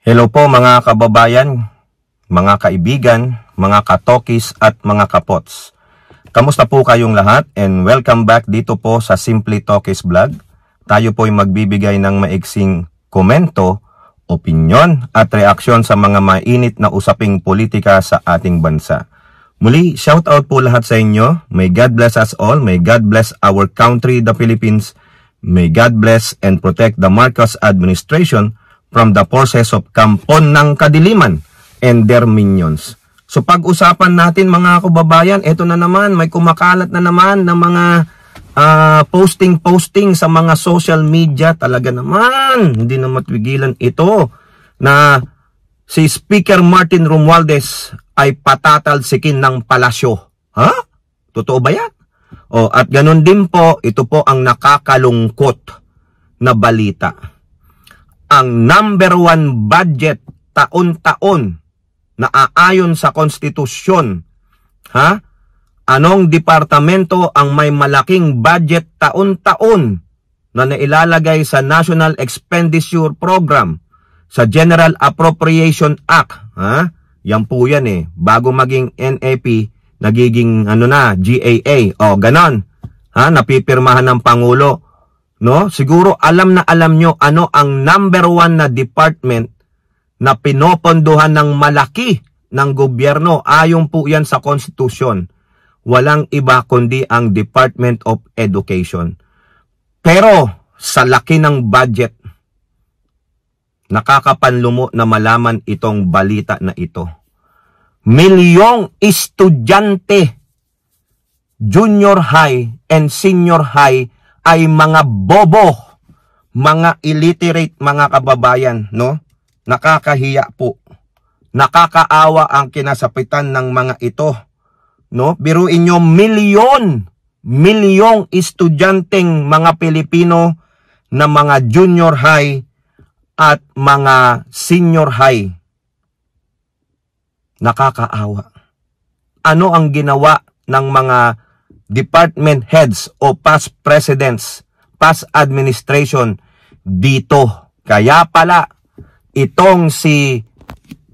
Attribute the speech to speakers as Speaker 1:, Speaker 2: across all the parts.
Speaker 1: Hello po mga kababayan, mga kaibigan, mga katokis at mga kapots. Kamusta po kayong lahat and welcome back dito po sa Simply Tokis Vlog. Tayo po ay magbibigay ng maiksing komento, opinyon at reaksyon sa mga mainit na usaping politika sa ating bansa. Muli, shout out po lahat sa inyo. May God bless us all. May God bless our country, the Philippines. May God bless and protect the Marcos administration from the forces of kampon ng kadiliman and their minions. So pag-usapan natin mga kababayan, ito na naman, may kumakalat na naman ng mga posting sa mga social media. Talaga naman, hindi na matwigilan ito na si Speaker Martin Romualdez ay patatalsikin ng palasyo. Ha? Totoo ba yan? At ganun din po, ito po ang nakakalungkot na balita. Ang number 1 budget taon-taon na aayon sa konstitusyon. Ha? Anong departamento ang may malaking budget taon-taon na nailalagay sa National Expenditure Program, sa General Appropriation Act? Ha? Yan po yan eh. Bago maging NAP, nagiging GAA. Ganon. Ha? Napipirmahan ng Pangulo. No? Siguro alam na alam nyo ano ang number 1 na department na pinopondohan ng malaki ng gobyerno. Ayon po yan sa konstitusyon. Walang iba kundi ang Department of Education. Pero sa laki ng budget, nakakapanlumo na malaman itong balita na ito. Milyong estudyante, junior high and senior high ay mga bobo, mga illiterate mga kababayan, no? Nakakahiya po. Nakakaawa ang kinasapitan ng mga ito, no? Biruin nyo, milyong estudyanteng mga Pilipino na mga junior high at mga senior high. Nakakaawa. Ano ang ginawa ng mga department heads o past presidents, past administration dito? Kaya pala, itong si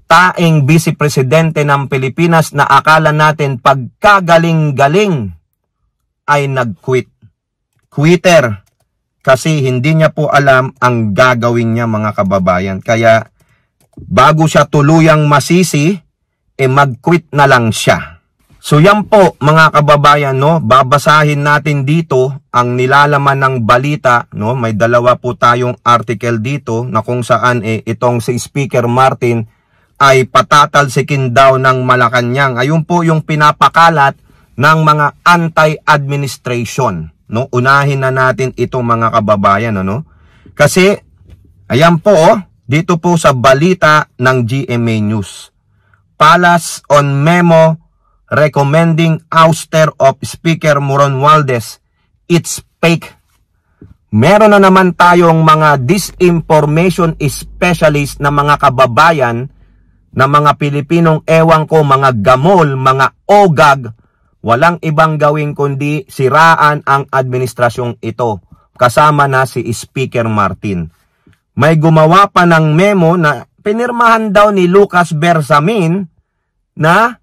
Speaker 1: taing vice presidente ng Pilipinas na akala natin pagkagaling-galing ay nag-quit. Quitter. Kasi hindi niya po alam ang gagawin niya mga kababayan. Kaya bago siya tuluyang masisi, mag-quit na lang siya. So yan po mga kababayan, no? Babasahin natin dito ang nilalaman ng balita, no? May dalawa po tayong article dito na kung saan itong si Speaker Martin ay patatalsikin daw ng Malacanang. Ayun po yung pinapakalat ng mga anti-administration, no? Unahin na natin ito mga kababayan, ano? Kasi ayan po, dito po sa balita ng GMA News. Palace on memo recommending ouster of Speaker Romualdez. It's fake. Meron na naman tayong mga disinformation specialist na mga kababayan na mga Pilipinong ewan ko, mga gamol, mga ogag, walang ibang gawin kundi siraan ang administrasyong ito. Kasama na si Speaker Martin. May gumawa pa ng memo na pinirmahan daw ni Lucas Bersamin na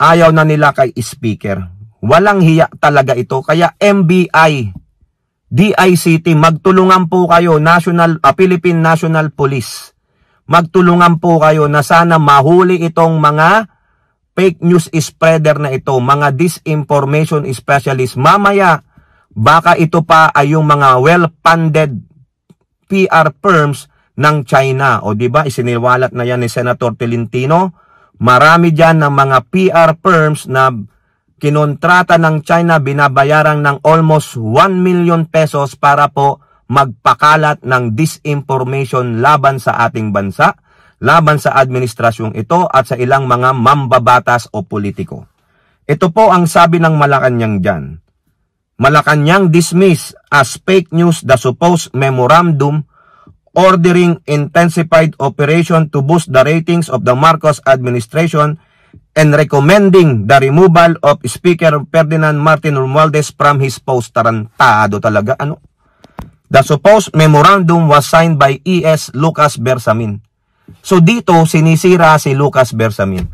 Speaker 1: ayaw na nila kay Speaker. Walang hiya talaga ito. Kaya MBI, DICT, magtulungan po kayo, Philippine National Police. Magtulungan po kayo na sana mahuli itong mga fake news spreader na ito, mga disinformation specialist. Mamaya, baka ito pa ay yung mga well-funded PR firms ng China. O diba, isiniwalat na yan ni Senator Tolentino. Marami dyan ng mga PR firms na kinontrata ng China, binabayaran ng almost 1 million pesos para po magpakalat ng disinformation laban sa ating bansa, laban sa administrasyong ito at sa ilang mga mambabatas o politiko. Ito po ang sabi ng Malacanang dyan. Malacanang dismiss as fake news the supposed memorandum ordering intensified operation to boost the ratings of the Marcos administration and recommending the removal of Speaker Ferdinand Martin Romualdez from his post. Tarantado talaga. The supposed memorandum was signed by E.S. Lucas Bersamin. So dito, sinisira si Lucas Bersamin.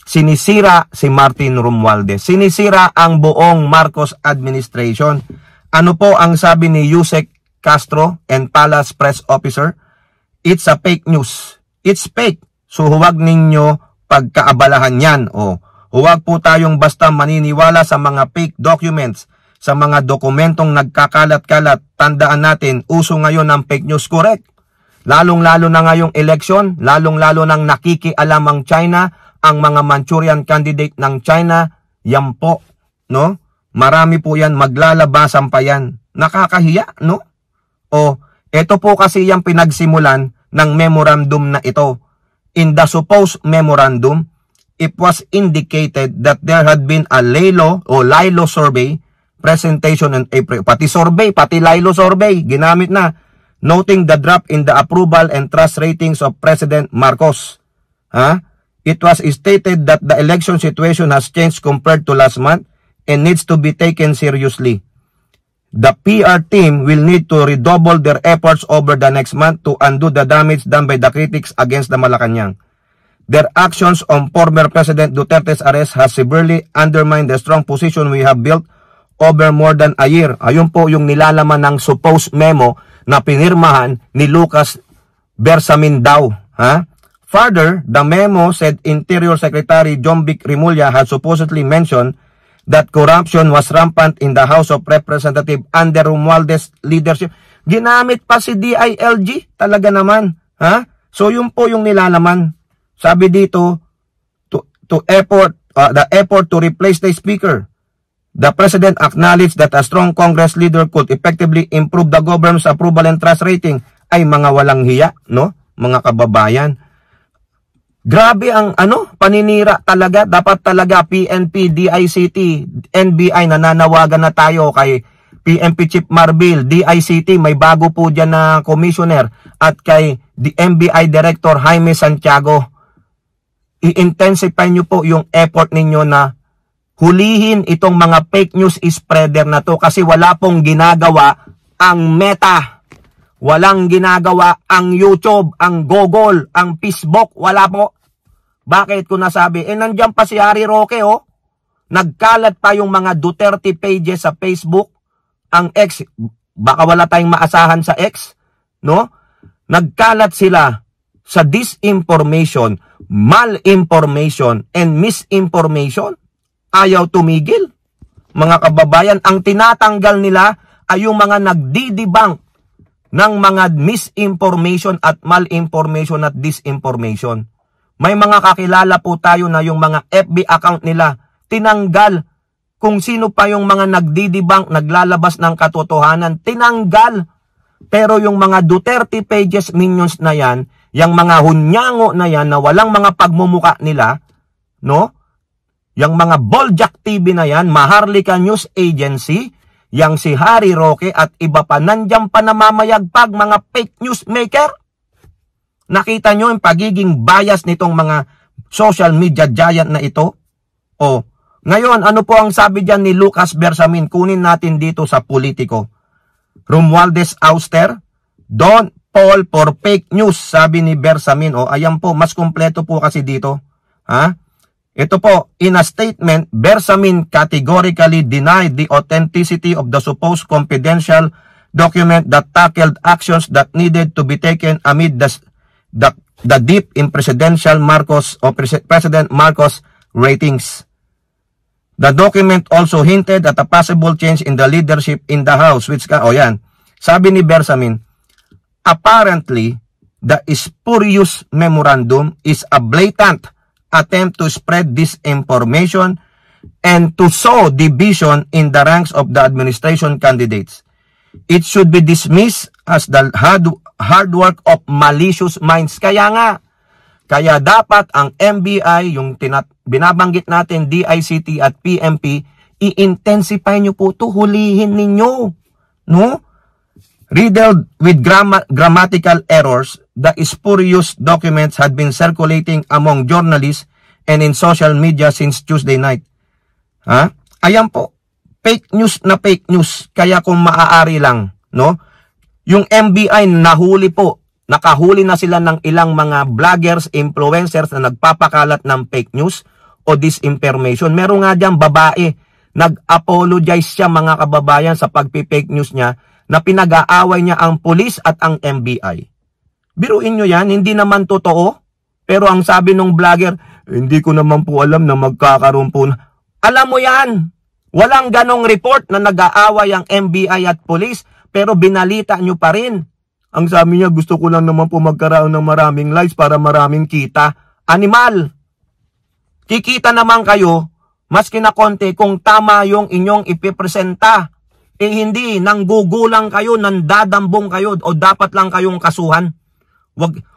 Speaker 1: Sinisira si Martin Romualdez. Sinisira ang buong Marcos administration. Ano po ang sabi ni Yusek Castro and Palace Press Officer? It's a fake news. It's fake. So huwag ninyo pagkaabalahan yan. Huwag po tayong basta maniniwala sa mga fake documents, sa mga dokumentong nagkakalat-kalat. Tandaan natin, uso ngayon ang fake news, correct? Lalong-lalo na ngayong eleksyon, lalong-lalo nang nakikialam ang China, ang mga Manchurian candidate ng China, yan po, no? Marami po yan, maglalabasan pa yan. Nakakahiya, no? Ito po kasi yung pinagsimulan ng memorandum na ito. In the supposed memorandum, it was indicated that there had been a LILO survey presentation in April. Pati survey, pati LILO survey, ginamit na. Noting the drop in the approval and trust ratings of President Marcos. It was stated that the election situation has changed compared to last month and needs to be taken seriously. The PR team will need to redouble their efforts over the next month to undo the damage done by the critics against the Malacanang. Their actions on former President Duterte's arrest has severely undermined the strong position we have built over more than a year. Ayun po yung nilalaman ng supposed memo na pinirmahan ni Lucas Bersamin daw. Further, the memo said Interior Secretary John Vic Rimulya had supposedly mentioned that corruption was rampant in the House of Representatives under Romualdez leadership. Ginamit pa si DILG, talaga naman. So yun po yung nilalaman. Sabi dito, the effort to replace the speaker. The President acknowledged that a strong Congress leader could effectively improve the government's approval and trust rating. Ay mga walang hiya, no? Mga kababayan. Grabe ang paninira talaga. Dapat talaga PNP, DICT, NBI, nananawagan na tayo kay PNP Chief Marbil, DICT, may bago po dyan na commissioner, at kay the NBI Director Jaime Santiago. I-intensify nyo po yung effort ninyo na hulihin itong mga fake news spreader na to kasi wala pong ginagawa ang Meta. Walang ginagawa ang YouTube, ang Google, ang Facebook, wala po. Bakit ko nasabi? Nandiyan pa si Harry Roque, Nagkalat pa yung mga Duterte pages sa Facebook, ang X, baka wala tayong maasahan sa X, no? Nagkalat sila sa disinformation, malinformation, and misinformation. Ayaw tumigil. Mga kababayan, ang tinatanggal nila ay yung mga nagdidibang ng mga misinformation at malinformation at disinformation. May mga kakilala po tayo na yung mga FB account nila tinanggal. Kung sino pa yung mga nagdidibang, naglalabas ng katotohanan, tinanggal. Pero yung mga Duterte pages minions na yan, yung mga hunyango na yan na walang mga pagmumuka nila, no? Yung mga Boljak TV na yan, Maharlika News Agency, yang si Harry Roque at iba pa, nandyan pa namamayagpag mga fake news maker. Nakita nyo yung pagiging bias nitong mga social media giant na ito? Ngayon, ano po ang sabi dyan ni Lucas Bersamin? Kunin natin dito sa Politico. Romualdez ouster, don't fall for fake news, sabi ni Bersamin. Ayan po, mas kumpleto po kasi dito. Ito po, in a statement, Bersamin categorically denied the authenticity of the supposed confidential document that tackled actions that needed to be taken amid the dip in President Marcos ratings. The document also hinted at a possible change in the leadership in the House, which, sabi ni Bersamin, apparently, the spurious memorandum is a blatant attempt to spread disinformation and to sow division in the ranks of the administration candidates. It should be dismissed as the hard work of malicious minds. Kaya dapat ang NBI, yung binabanggit natin, DICT at PMP, i-intensify nyo po ito, hulihin ninyo. No? Riddled with grammatical errors, the spurious documents had been circulating among journalists and in social media since Tuesday night. Ayan po, fake news na fake news. Kaya kung maaari lang, no? Yung NBI nahuli po. Nakahuli na sila ng ilang mga vloggers, influencers na nagpapakalat ng fake news o disinformation. Meron nga dyan babae, nag-apologize siya mga kababayan sa pagpipake news niya na pinag-aaway niya ang pulis at ang NBI. Biruin nyo yan, hindi naman totoo. Pero ang sabi ng vlogger, hindi ko naman po alam na magkakaroon po na. Alam mo yan, walang ganong report na nag-aaway ang NBI at pulis, pero binalita nyo pa rin. Ang sabi niya, gusto ko lang naman po magkaroon ng maraming likes para maraming kita. Animal! Kikita naman kayo, maski na konti, kung tama yung inyong ipipresenta. Hindi, nanggugulang kayo, nandadambong kayo, o dapat lang kayong kasuhan.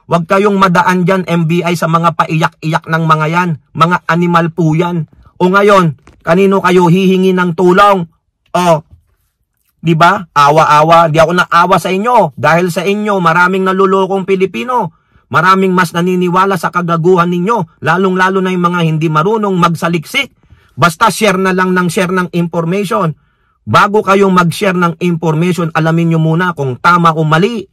Speaker 1: Wag kayong madaan dyan, NBI, sa mga paiyak-iyak ng mga yan. Mga animal po yan. O ngayon, kanino kayo hihingi ng tulong? O, di ba? Awa-awa. Di ako naawa sa inyo. Dahil sa inyo, maraming nalulokong Pilipino. Maraming mas naniniwala sa kagaguhan ninyo. Lalong-lalo na yung mga hindi marunong magsaliksik. Basta share na lang ng share ng information. Bago kayong mag-share ng information, alamin nyo muna kung tama o mali.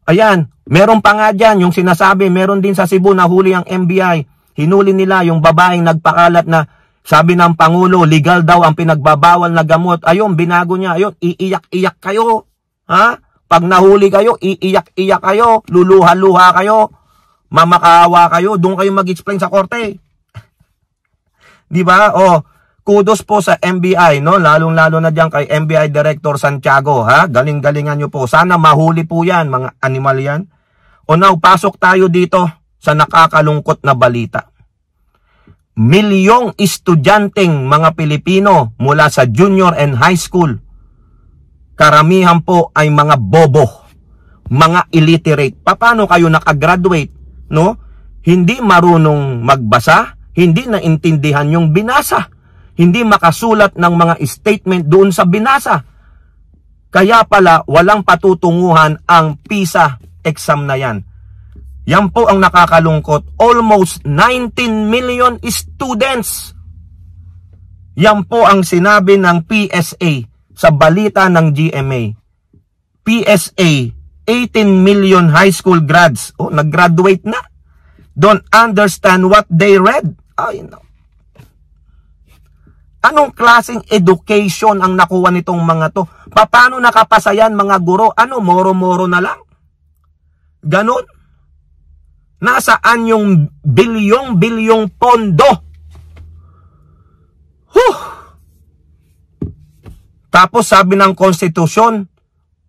Speaker 1: Ayan, meron pa nga dyan, yung sinasabi, meron din sa Cebu na huli ang NBI. Hinuli nila yung babaeng nagpakalat na sabi ng Pangulo, legal daw ang pinagbabawal na gamot. Ayun, binago niya. Ayun, iiyak-iyak kayo. Ha? Pag nahuli kayo, iiyak-iyak kayo. Luluha-luha kayo. Mamakaawa kayo. Doon kayo mag-explain sa korte. Di ba? O, kudos po sa NBI, no? Lalong-lalo na diyan kay NBI Director Santiago, ha? Galing-galingan nyo po. Sana mahuli po yan, mga animal yan. O now, pasok tayo dito sa nakakalungkot na balita. Milyong estudyanteng mga Pilipino mula sa junior and high school, karamihan po ay mga bobo, mga illiterate. Paano kayo nakagraduate, no? Hindi marunong magbasa, hindi naintindihan yung binasa, hindi makasulat ng mga statement doon sa binasa. Kaya pala walang patutunguhan ang PISA exam na yan. Yan po ang nakakalungkot. Almost 19 million students. Yan po ang sinabi ng PSA sa balita ng GMA. PSA, 18 million high school grads. Oh, nag-graduate na. Don't understand what they read. Ay, no. Anong klaseng education ang nakuha nitong mga to? Paano nakapasa yan mga guro? Ano, moro-moro na lang? Ganon? Nasaan yung bilyong-bilyong pondo? Tapos sabi ng konstitusyon,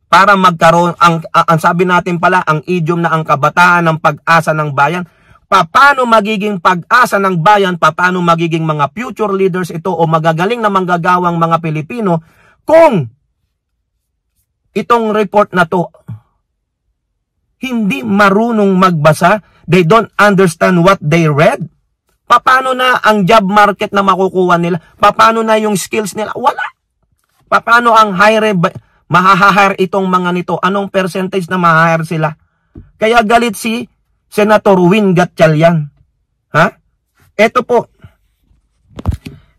Speaker 1: para magkaroon, ang sabi natin pala, ang idiom na ang kabataan ng pag-asa ng bayan. Paano magiging pag-asa ng bayan, paano magiging mga future leaders ito o magagaling na manggagawang mga Pilipino kung itong report na to hindi marunong magbasa, they don't understand what they read. Paano na ang job market na makukuha nila? Paano na yung skills nila? Wala. Paano ang mahahire itong mga nito? Anong percentage na mahahire sila? Kaya galit si Senator Win Gatchalian. Ha? Ito po.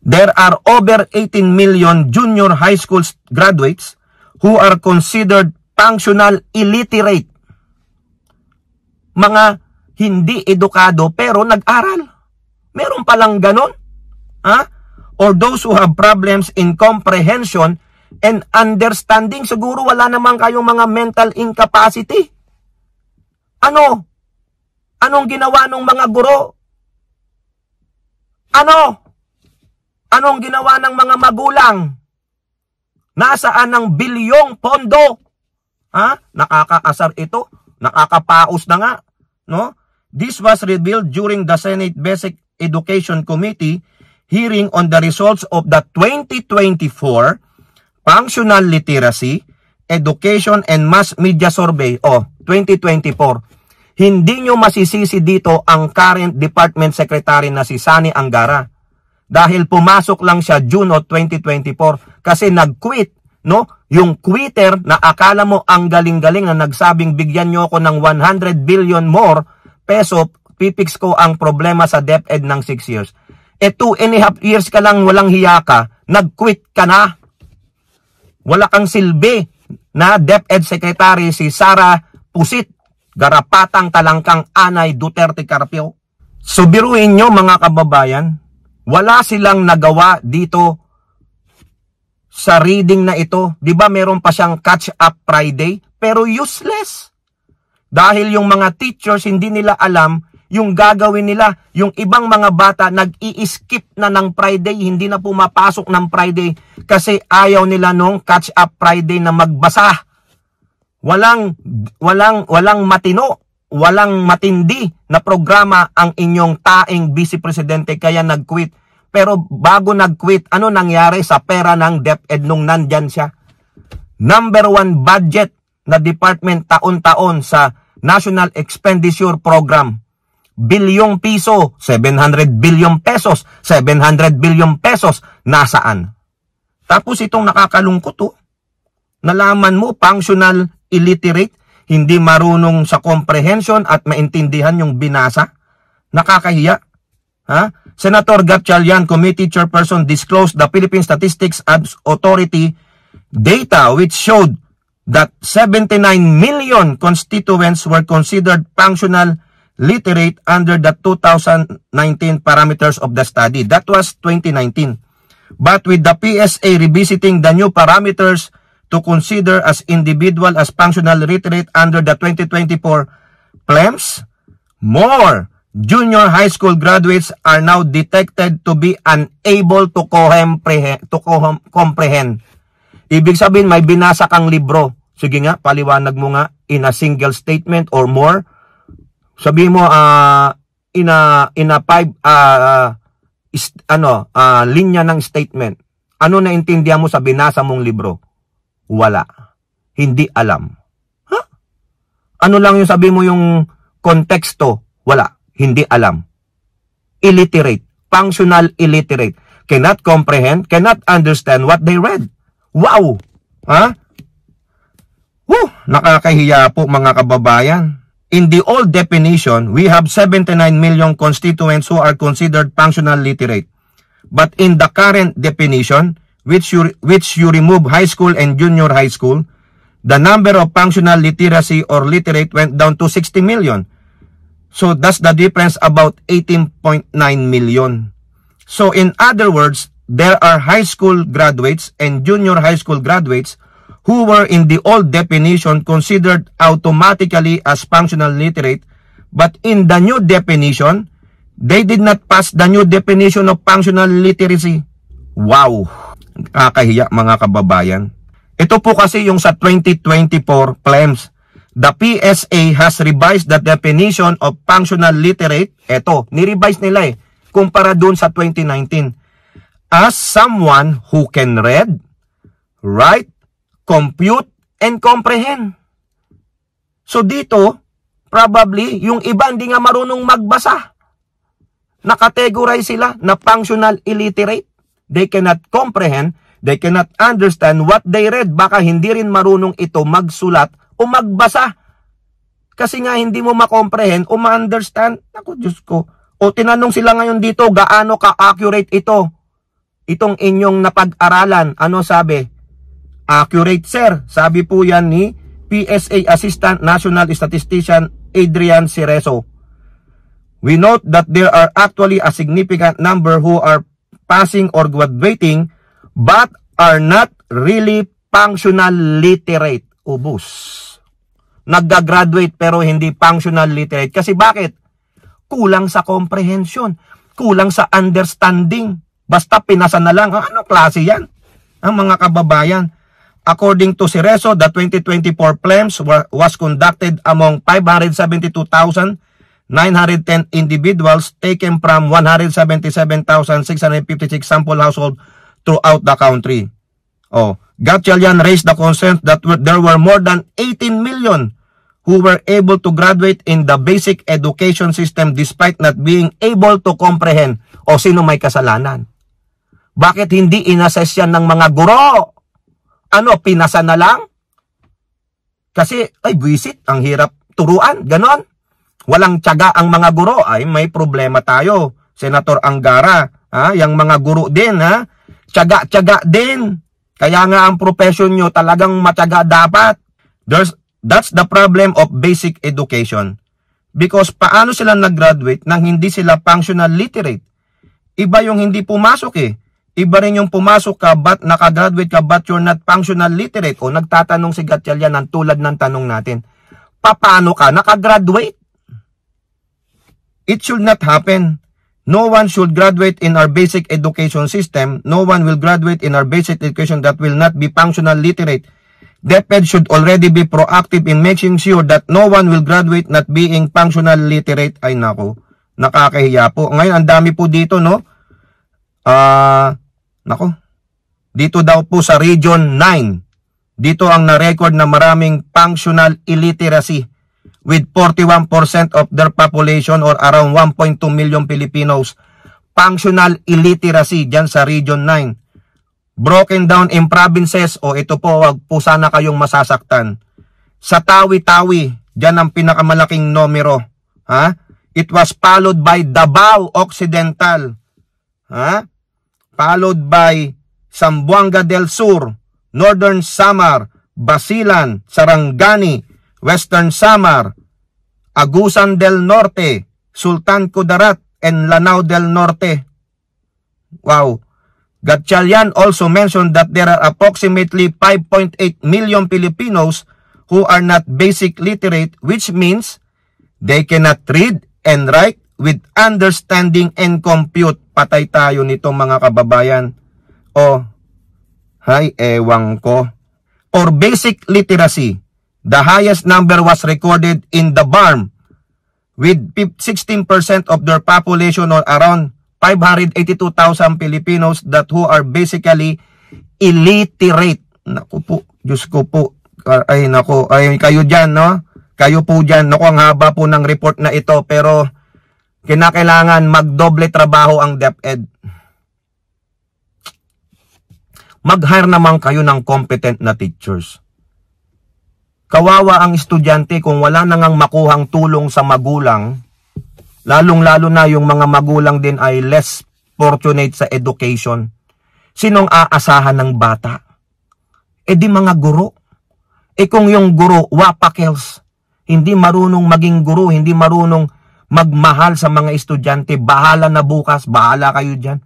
Speaker 1: There are over 18 million junior high school graduates who are considered functional illiterate. Mga hindi edukado pero nag-aral. Meron palang ganon. Ha? Or those who have problems in comprehension and understanding. Siguro wala naman kayong mga mental incapacity. Ano? Anong ginawa ng mga guro? Ano? Anong ginawa ng mga magulang? Nasaan ang bilyong pondo? Ha? Nakakaasar ito. Nakakapaus na nga. No? This was revealed during the Senate Basic Education Committee hearing on the results of the 2024 Functional Literacy, Education and Mass Media Survey o 2024. Hindi nyo masisisi dito ang current Department Secretary na si Sani Angara dahil pumasok lang siya June of 2024 kasi nag-quit. No? Yung quitter na akala mo ang galing-galing na nagsabing bigyan nyo ako ng 100 billion more peso, pipix ko ang problema sa DepEd ng 6 years. 2.5 years ka lang walang hiya ka, nag-quit ka na. Wala kang silbi. na DepEd Secretary si Sara Pusit, garapatang talangkang Anay Duterte Carpio. So biruin nyo mga kababayan, wala silang nagawa dito sa reading na ito. Di ba meron pa siyang Catch Up Friday? Pero useless. Dahil yung mga teachers hindi nila alam yung gagawin nila. Yung ibang mga bata nag-i-skip na ng Friday, hindi na pumapasok ng Friday kasi ayaw nila nung Catch Up Friday na magbasa. Walang matino, walang matindi na programa ang inyong taing Vice Presidente kaya nag-quit. Pero bago nag-quit, ano nangyari sa pera ng DepEd nung nandyan siya? Number 1 budget na department taon-taon sa National Expenditure Program. Bilyong piso, 700 billion pesos, 700 billion pesos, nasaan? Tapos itong nakakalungkot nalaman mo, functional illiterate, hindi marunong sa comprehension at maintindihan yung binasa. Nakakahiya. Ha? Senator Gatchalian, Committee Chairperson, disclosed the Philippine Statistics Authority data which showed that 79 million constituents were considered functional literate under the 2019 parameters of the study. That was 2019. But with the PSA revisiting the new parameters to consider as individual as functional literate under the 2024 PLEMS, more junior high school graduates are now detected to be unable to comprehend. Ibig sabihin, may binasa kang libro. Sige nga, paliwanag mo nga in a single statement or more. Sabi mo in a 5 linya ng statement. Ano naintindihan mo sa binasa mong libro? Wala. Hindi alam. Huh? Ano lang yung sabi mo yung konteksto? Wala. Hindi alam. Illiterate. Functional illiterate. Cannot comprehend, cannot understand what they read. Wow! Ha? Nakakahiya po mga kababayan. In the old definition, we have 79 million constituents who are considered functional literate. But in the current definition, which you remove high school and junior high school, the number of functional literacy or literate went down to 60 million. So that's the difference, about 18.9 million. So in other words, there are high school graduates and junior high school graduates who were in the old definition considered automatically as functional literate, but in the new definition, they did not pass the new definition of functional literacy. Wow! Kakahiya mga kababayan. Ito po kasi yung sa 2024 PLEMS. The PSA has revised the definition of functional literate. Ito, nirevise nila kumpara dun sa 2019. As someone who can read, write, compute, and comprehend. So dito, probably, yung iba hindi nga marunong magbasa. Nakategorize sila na functional illiterate. They cannot comprehend, they cannot understand what they read. Baka hindi rin marunong ito magsulat o magbasa. Kasi nga hindi mo makomprehend o ma-understand. Ako, Diyos ko. O tinanong sila ngayon dito, gaano ka-accurate ito? Itong inyong napag-aralan. Ano sabi? Accurate, sir. Sabi po yan ni PSA Assistant National Statistician Adrian Cerezo. We note that there are actually a significant number who are passing or graduating but are not really functional literate. Ubus. Nagga-graduate pero hindi functional literate. Kasi bakit? Kulang sa comprehension. Kulang sa understanding. Basta pinasa na lang. Ano klase yan? Ang mga kababayan. According to Cerezo, the 2024 PLEMS was conducted among 572,910 individuals taken from 177,656 sample households throughout the country. Gatchalian raised the concern that there were more than 18 million who were able to graduate in the basic education system despite not being able to comprehend. O sino may kasalanan? Bakit hindi inassess yan ng mga guro? Ano, pinasa na lang? Kasi, ay, buwisit, ang hirap turuan, ganon. Walang tiyaga ang mga guro, ay may problema tayo. Senator Angara, yung mga guro din, tiyaga-tiyaga din. Kaya nga ang profession nyo talagang matyaga dapat. That's the problem of basic education. Because paano sila nag-graduate nang hindi sila functional literate? Iba yung hindi pumasok eh. Iba rin yung pumasok ka but nakagraduate ka but you're not functional literate. O nagtatanong si Gatchalian ng tulad ng tanong natin. Paano ka nakagraduate? It should not happen. No one should graduate in our basic education system. No one will graduate in our basic education that will not be functional literate. DepEd should already be proactive in making sure that no one will graduate not being functional literate. Ay nako, nakakahiya po. Ngayon, ang dami po dito, no? Nako. Dito daw po sa Region 9. Dito ang na-record na maraming functional illiteracy with 41% of their population or around 1.2 million Filipinos. Functional illiteracy dyan sa Region 9. Broken down in provinces, o ito po, wag po sana kayong masasaktan. Sa Tawi-Tawi, dyan ang pinakamalaking numero. Ha? It was followed by Davao Occidental. Ha? Followed by Zamboanga del Sur, Northern Samar, Basilan, Sarangani, Western Samar, Agusan del Norte, Sultan Kudarat, and Lanao del Norte. Wow. Gatchalian also mentioned that there are approximately 5.8 million Filipinos who are not basic literate, which means they cannot read and write with understanding and compute. Patay tayo nito mga kababayan. O, hay, ewang ko. For basic literacy, the highest number was recorded in the BARM with 16% of their population or around 582,000 Filipinos that who are basically illiterate. Naku po, Diyos ko po. Ay naku, ay kayo dyan, no? Kayo po dyan. Naku, ang haba po ng report na ito pero kinakailangan magdoble trabaho ang DepEd. Mag-hire naman kayo ng competent na teachers. Kawawa ang estudyante kung wala nang makuhang tulong sa magulang, lalong-lalo na yung mga magulang din ay less fortunate sa education. Sinong aasahan ng bata? E di mga guro. E kung yung guro, wapakels, hindi marunong maging guro, hindi marunong magmahal sa mga estudyante, bahala na bukas, bahala kayo dyan.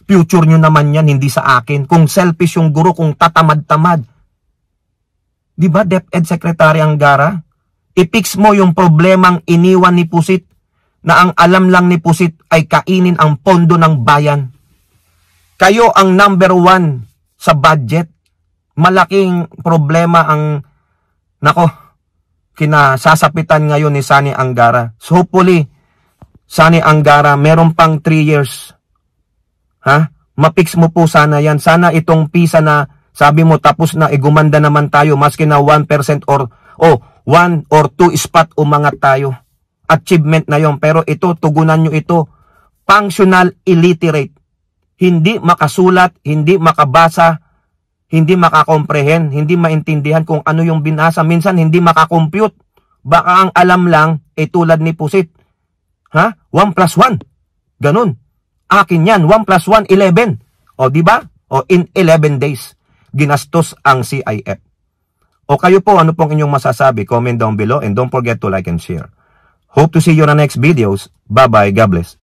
Speaker 1: Future nyo naman yan, hindi sa akin. Kung selfish yung guro, kung tatamad-tamad. Di ba, DepEd Secretary Angara? I-fix mo yung problemang iniwan ni Pusit na ang alam lang ni Pusit ay kainin ang pondo ng bayan. Kayo ang number 1 sa budget. Malaking problema ang, nako, kinasasapitan ngayon ni Sani Angara. So hopefully, Sani Angara, meron pang 3 years. Ha? Ma-fix mo po sana yan. Sana itong PISA na sabi mo tapos na, gumanda naman tayo, maski na 1% or 1 or 2 spot umangat tayo. Achievement na yon. Pero ito, tugunan nyo ito. Functional illiterate. Hindi makasulat, hindi makabasa, hindi makakomprehend, hindi maintindihan kung ano yung binasa. Minsan hindi makakompute. Baka ang alam lang, tulad ni Pusit. Ha? 1 plus 1. Ganun. Akin yan. 1 plus 1, 11. O diba? O in 11 days. Ginastos ang CIF. O kayo po, ano pong inyong masasabi? Comment down below and don't forget to like and share. Hope to see you on the next videos. Bye-bye. God bless.